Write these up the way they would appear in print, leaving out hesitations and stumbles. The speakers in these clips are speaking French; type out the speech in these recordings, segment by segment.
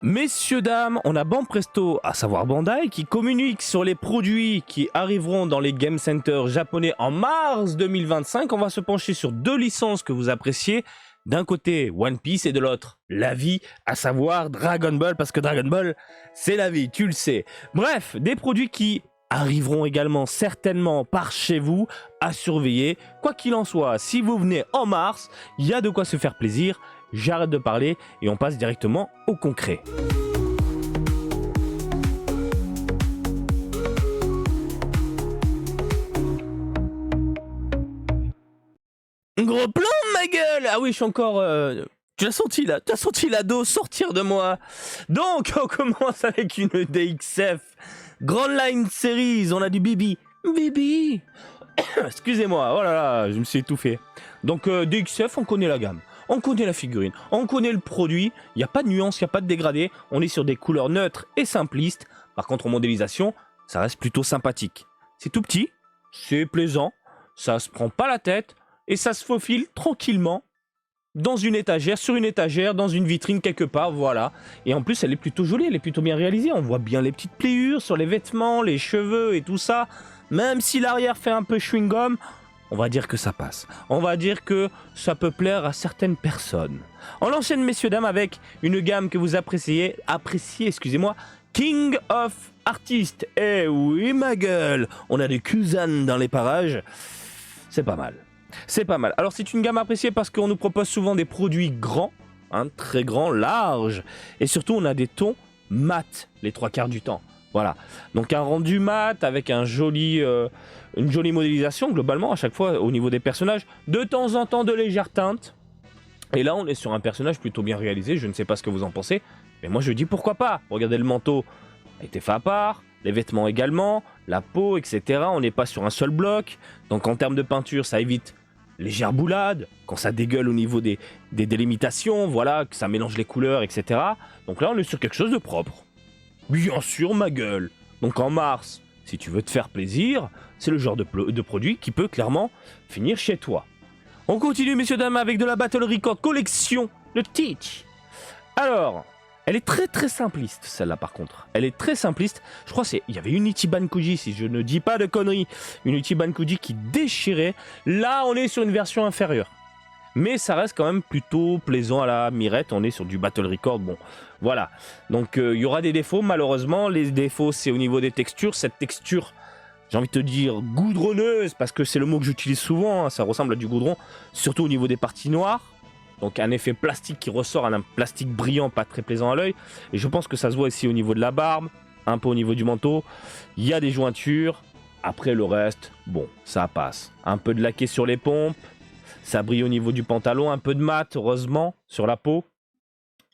Messieurs, dames, on a Banpresto, à savoir Bandai, qui communique sur les produits qui arriveront dans les Game Center japonais en mars 2025. On va se pencher sur deux licences que vous appréciez. D'un côté, One Piece et de l'autre, la vie, à savoir Dragon Ball, parce que Dragon Ball, c'est la vie, tu le sais. Bref, des produits qui arriveront également certainement par chez vous, à surveiller. Quoi qu'il en soit, si vous venez en mars, il y a de quoi se faire plaisir. J'arrête de parler et on passe directement au concret. Gros plan, ma gueule! Ah oui, je suis encore... Tu l'as senti là? Tu as senti l'ado sortir de moi? Donc, on commence avec une DXF. Grand Line Series, on a du Bibi. Bibi! Excusez-moi, oh là là, je me suis étouffé. Donc, DXF, on connaît la gamme. On connaît la figurine, on connaît le produit, il n'y a pas de nuance, il n'y a pas de dégradé, on est sur des couleurs neutres et simplistes. Par contre, en modélisation, ça reste plutôt sympathique. C'est tout petit, c'est plaisant, ça se prend pas la tête et ça se faufile tranquillement dans une étagère, sur une étagère, dans une vitrine quelque part, voilà. Et en plus, elle est plutôt jolie, elle est plutôt bien réalisée. On voit bien les petites pliures sur les vêtements, les cheveux et tout ça. Même si l'arrière fait un peu chewing-gum, on va dire que ça passe. On va dire que ça peut plaire à certaines personnes. On enchaîne, messieurs, dames, avec une gamme que vous appréciez, excusez-moi, King of Artists. Eh oui, ma gueule, on a des Kuzan dans les parages. C'est pas mal. C'est pas mal. Alors, c'est une gamme appréciée parce qu'on nous propose souvent des produits grands, hein, très grands, larges. Et surtout, on a des tons mat les trois quarts du temps. Voilà. Donc, un rendu mat avec une jolie modélisation, globalement, à chaque fois, au niveau des personnages. De temps en temps, de légères teintes. Et là, on est sur un personnage plutôt bien réalisé. Je ne sais pas ce que vous en pensez. Mais moi, je dis pourquoi pas. Regardez, le manteau a été fait à part. Les vêtements également. La peau, etc. On n'est pas sur un seul bloc. Donc, en termes de peinture, ça évite les gerboulades. Quand ça dégueule au niveau des délimitations. Voilà, que ça mélange les couleurs, etc. Donc là, on est sur quelque chose de propre. Bien sûr, ma gueule. Donc, en mars, si tu veux te faire plaisir, c'est le genre de produit qui peut clairement finir chez toi. On continue, messieurs, dames, avec de la Battle Record collection de Teach. Alors, elle est très très simpliste, celle-là, par contre. Elle est très simpliste. Je crois qu'il y avait une Ichiban Kuji, si je ne dis pas de conneries. Une Ichiban Kuji qui déchirait. Là, on est sur une version inférieure. Mais ça reste quand même plutôt plaisant à la mirette. On est sur du Battle Record. Bon, voilà. Donc, il y aura des défauts, malheureusement. Les défauts, c'est au niveau des textures. Cette texture, j'ai envie de te dire goudronneuse, parce que c'est le mot que j'utilise souvent. Hein, ça ressemble à du goudron, surtout au niveau des parties noires. Donc, un effet plastique qui ressort, un plastique brillant, pas très plaisant à l'œil. Et je pense que ça se voit ici au niveau de la barbe, un peu au niveau du manteau. Il y a des jointures. Après, le reste, bon, ça passe. Un peu de laqué sur les pompes. Ça brille au niveau du pantalon, un peu de mat, heureusement, sur la peau.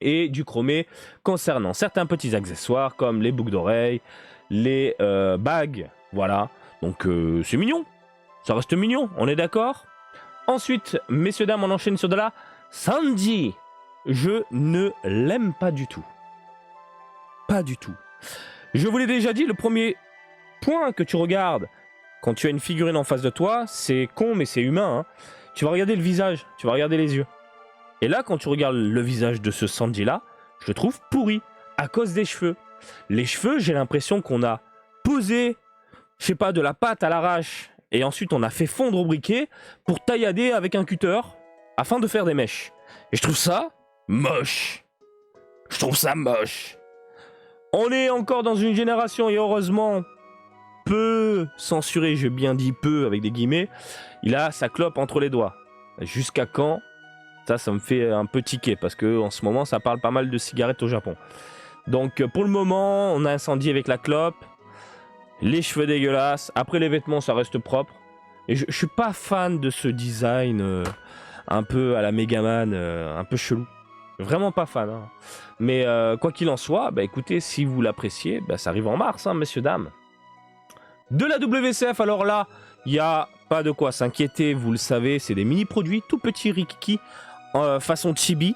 Et du chromé concernant certains petits accessoires comme les boucles d'oreilles, les bagues. Voilà, donc c'est mignon. Ça reste mignon, on est d'accord? Ensuite, messieurs, dames, on enchaîne sur de la Sanji. Je ne l'aime pas du tout. Pas du tout. Je vous l'ai déjà dit, le premier point que tu regardes quand tu as une figurine en face de toi, c'est con mais c'est humain, hein. Tu vas regarder le visage, tu vas regarder les yeux. Et là, quand tu regardes le visage de ce Sanji-là, je le trouve pourri, à cause des cheveux. Les cheveux, j'ai l'impression qu'on a posé, je sais pas, de la pâte à l'arrache, et ensuite on a fait fondre au briquet pour taillader avec un cutter, afin de faire des mèches. Et je trouve ça moche. Je trouve ça moche. On est encore dans une génération, et heureusement, peu censuré, j'ai bien dit peu avec des guillemets, il a sa clope entre les doigts. Jusqu'à quand? Ça me fait un peu tiquer parce que en ce moment ça parle pas mal de cigarettes au Japon. Donc pour le moment on a incendie avec la clope, les cheveux dégueulasses, après les vêtements ça reste propre. Et je suis pas fan de ce design un peu à la Megaman, un peu chelou. Vraiment pas fan. Hein. Mais quoi qu'il en soit, bah écoutez, si vous l'appréciez, bah, ça arrive en mars, hein, messieurs, dames. De la WCF, alors là, il n'y a pas de quoi s'inquiéter, vous le savez, c'est des mini-produits, tout petits rikiki, façon chibi,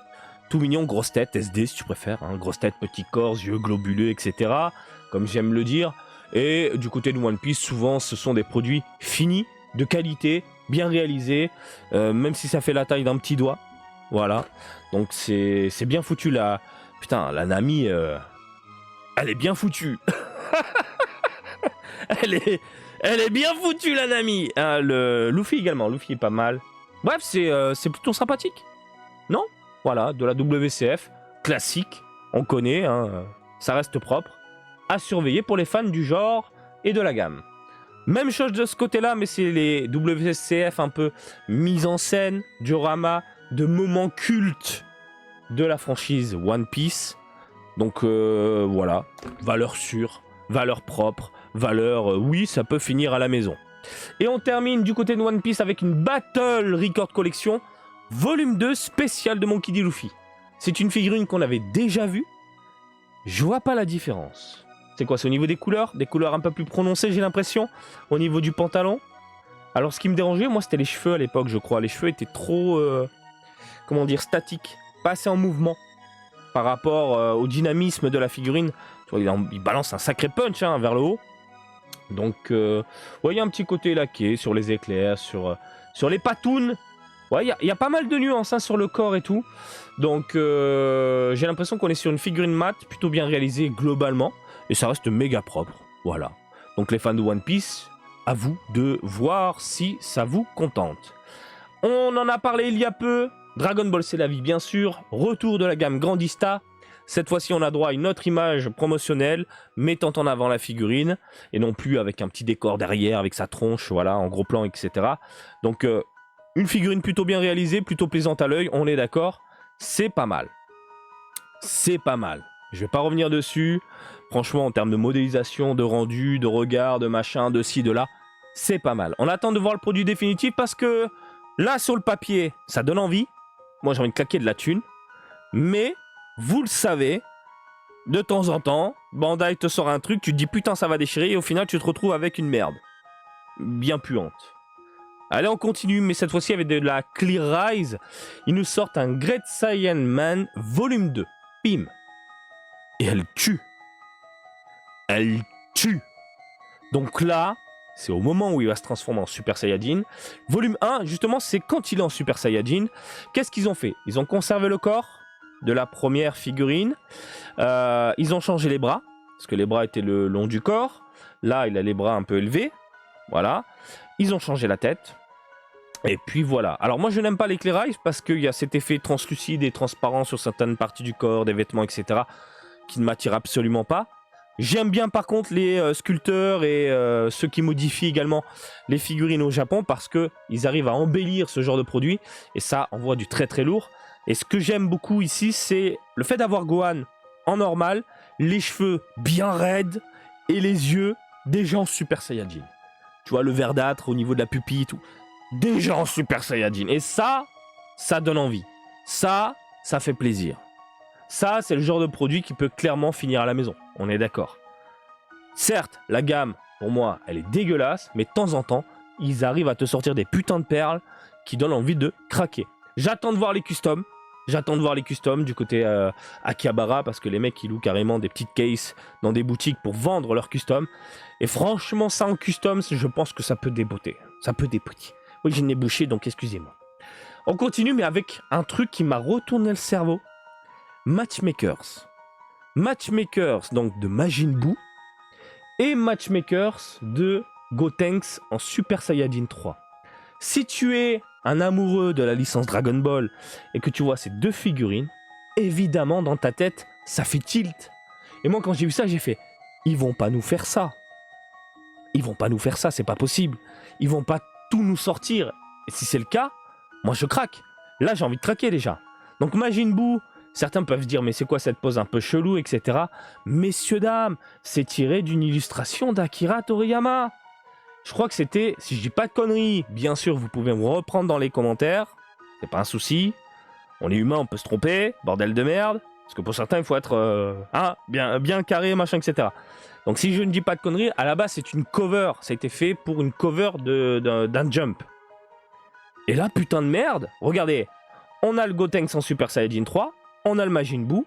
tout mignon, grosse tête, SD si tu préfères, hein, grosse tête, petit corps, yeux globuleux, etc. Comme j'aime le dire. Et du côté de One Piece, souvent, ce sont des produits finis, de qualité, bien réalisés, même si ça fait la taille d'un petit doigt. Voilà, donc c'est bien foutu Putain, la Nami, elle est bien foutue. elle est bien foutue, la Nami. Le Luffy également, Luffy est pas mal. Bref, c'est plutôt sympathique. Non? Voilà, de la WCF, classique, on connaît, hein, ça reste propre. À surveiller pour les fans du genre et de la gamme. Même chose de ce côté-là, mais c'est les WCF un peu mise en scène, diorama, de moments cultes de la franchise One Piece. Donc voilà, valeur sûre, valeur propre, valeur oui, ça peut finir à la maison. Et on termine du côté de One Piece avec une Battle Record Collection, volume 2 spécial de Monkey D. Luffy. C'est une figurine qu'on avait déjà vue. Je vois pas la différence. C'est quoi? C'est au niveau des couleurs un peu plus prononcées, j'ai l'impression. Au niveau du pantalon. Alors ce qui me dérangeait, moi, c'était les cheveux à l'époque, je crois. Les cheveux étaient trop, comment dire, statiques. Pas assez en mouvement. Par rapport au dynamisme de la figurine. Tu vois, il balance un sacré punch hein, vers le haut. Donc, ouais, il y a un petit côté laqué sur les éclairs, sur les patounes. Ouais, il y a pas mal de nuances hein, sur le corps et tout. Donc, j'ai l'impression qu'on est sur une figurine mat plutôt bien réalisée globalement. Et ça reste méga propre. Voilà. Donc, les fans de One Piece, à vous de voir si ça vous contente. On en a parlé il y a peu. Dragon Ball c'est la vie, bien sûr. Retour de la gamme Grandista. Cette fois-ci, on a droit à une autre image promotionnelle mettant en avant la figurine et non plus avec un petit décor derrière, avec sa tronche, voilà, en gros plan, etc. Donc, une figurine plutôt bien réalisée, plutôt plaisante à l'œil, on est d'accord. C'est pas mal. C'est pas mal. Je vais pas revenir dessus. Franchement, en termes de modélisation, de rendu, de regard, de machin, de ci, de là, c'est pas mal. On attend de voir le produit définitif parce que là, sur le papier, ça donne envie. Moi, j'ai envie de claquer de la thune. Mais, vous le savez, de temps en temps, Bandai te sort un truc, tu te dis putain, ça va déchirer, et au final, tu te retrouves avec une merde. Bien puante. Allez, on continue, mais cette fois-ci avec de la Clear Rise. Ils nous sortent un Great Saiyan Man volume 2. Bim. Et elle tue. Elle tue. Donc là, c'est au moment où il va se transformer en Super Saiyajin. Volume 1, justement, c'est quand il est en Super Saiyajin. Qu'est-ce qu'ils ont fait? Ils ont conservé le corps de la première figurine. Ils ont changé les bras, parce que les bras étaient le long du corps. Là, il a les bras un peu élevés. Voilà. Ils ont changé la tête. Et puis voilà. Alors moi, je n'aime pas l'éclairage parce qu'il y a cet effet translucide et transparent sur certaines parties du corps, des vêtements, etc. qui ne m'attire absolument pas. J'aime bien par contre les sculpteurs et ceux qui modifient également les figurines au Japon parce qu'ils arrivent à embellir ce genre de produit et ça envoie du très très lourd. Et ce que j'aime beaucoup ici, c'est le fait d'avoir Gohan en normal, les cheveux bien raides et les yeux déjà en Super Saiyajin. Tu vois le verdâtre au niveau de la pupille et tout. Déjà en Super Saiyajin. Et ça donne envie. Ça fait plaisir. Ça, c'est le genre de produit qui peut clairement finir à la maison. On est d'accord. Certes, la gamme, pour moi, elle est dégueulasse, mais de temps en temps, ils arrivent à te sortir des putains de perles qui donnent envie de craquer. J'attends de voir les customs. J'attends de voir les customs du côté Akihabara, parce que les mecs, ils louent carrément des petites cases dans des boutiques pour vendre leurs customs. Et franchement, ça en customs, je pense que ça peut débotter. Ça peut débotter. Oui, j'ai le nez bouché, donc excusez-moi. On continue, mais avec un truc qui m'a retourné le cerveau. Matchmakers. Matchmakers, donc de Majin Buu. Et Matchmakers de Gotenks en Super Saiyajin 3. Si tu es un amoureux de la licence Dragon Ball et que tu vois ces deux figurines, évidemment, dans ta tête, ça fait tilt. Et moi, quand j'ai vu ça, j'ai fait, ils vont pas nous faire ça. Ils vont pas nous faire ça, c'est pas possible. Ils vont pas tout nous sortir. Et si c'est le cas, moi je craque. Là, j'ai envie de craquer déjà. Donc Majin Buu, certains peuvent dire, mais c'est quoi cette pose un peu chelou, etc. Messieurs, dames, c'est tiré d'une illustration d'Akira Toriyama. Je crois que c'était, si je dis pas de conneries, bien sûr, vous pouvez me reprendre dans les commentaires. C'est pas un souci. On est humain, on peut se tromper. Bordel de merde. Parce que pour certains, il faut être bien carré, machin, etc. Donc si je ne dis pas de conneries, à la base, c'est une cover. Ça a été fait pour une cover d'un Jump. Et là, putain de merde. Regardez. On a le Gotenks en Super Saiyajin 3. On a le Majin Buu.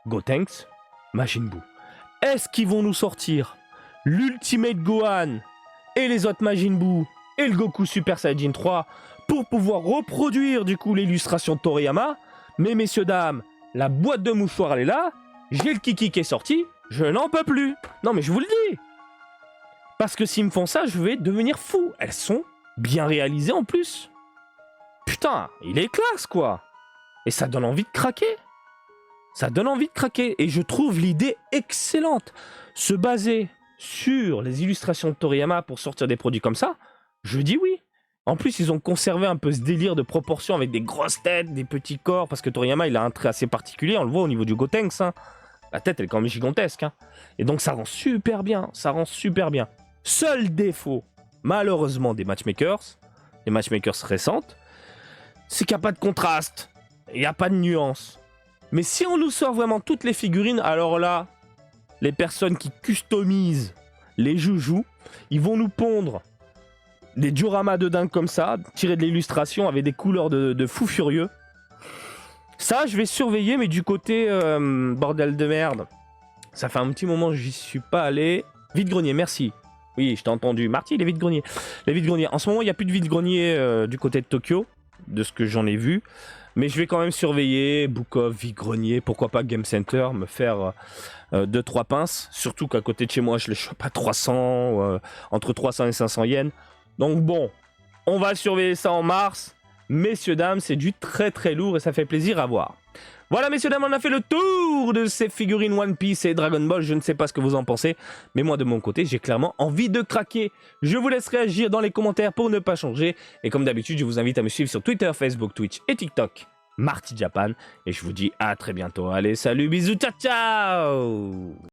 Gotenks, Majin Buu. Est-ce qu'ils vont nous sortir l'Ultimate Gohan et les autres Majin Buu et le Goku Super Saiyajin 3 pour pouvoir reproduire du coup l'illustration de Toriyama? Mais messieurs, dames, la boîte de mouchoirs elle est là J'ai le Kiki qui est sorti, je n'en peux plus. Non mais je vous le dis. Parce que s'ils me font ça, je vais devenir fou. Elles sont bien réalisées en plus. Putain, il est classe quoi. Et ça donne envie de craquer. Ça donne envie de craquer. Et je trouve l'idée excellente. Se baser sur les illustrations de Toriyama pour sortir des produits comme ça, je dis oui. En plus, ils ont conservé un peu ce délire de proportion avec des grosses têtes, des petits corps, parce que Toriyama, il a un trait assez particulier, on le voit au niveau du Gotenks. Hein. La tête, elle est quand même gigantesque. Hein. Et donc, ça rend super bien. Ça rend super bien. Seul défaut, malheureusement, des matchmakers récentes, c'est qu'il n'y a pas de contraste. Il n'y a pas de nuance. Mais si on nous sort vraiment toutes les figurines, alors là, les personnes qui customisent les joujoux, ils vont nous pondre des dioramas de dingue comme ça, tirés de l'illustration avec des couleurs de fou furieux. Ça, je vais surveiller, mais du côté bordel de merde. Ça fait un petit moment que j'y suis pas allé. Vide-grenier, merci. Oui, je t'ai entendu. Marty, les vides-greniers. Les vides-greniers. En ce moment, il n'y a plus de vide-grenier du côté de Tokyo, de ce que j'en ai vu. Mais je vais quand même surveiller Bukov, vide-grenier, pourquoi pas Game Center, me faire 2-3 pinces. Surtout qu'à côté de chez moi, je les chope à 300, entre 300 et 500 yens. Donc bon, on va surveiller ça en mars. Messieurs, dames, c'est du très très lourd et ça fait plaisir à voir. Voilà, messieurs, dames, on a fait le tour de ces figurines One Piece et Dragon Ball. Je ne sais pas ce que vous en pensez, mais moi, de mon côté, j'ai clairement envie de craquer. Je vous laisse réagir dans les commentaires pour ne pas changer. Et comme d'habitude, je vous invite à me suivre sur Twitter, Facebook, Twitch et TikTok, Marty Japan. Et je vous dis à très bientôt. Allez, salut, bisous, ciao, ciao!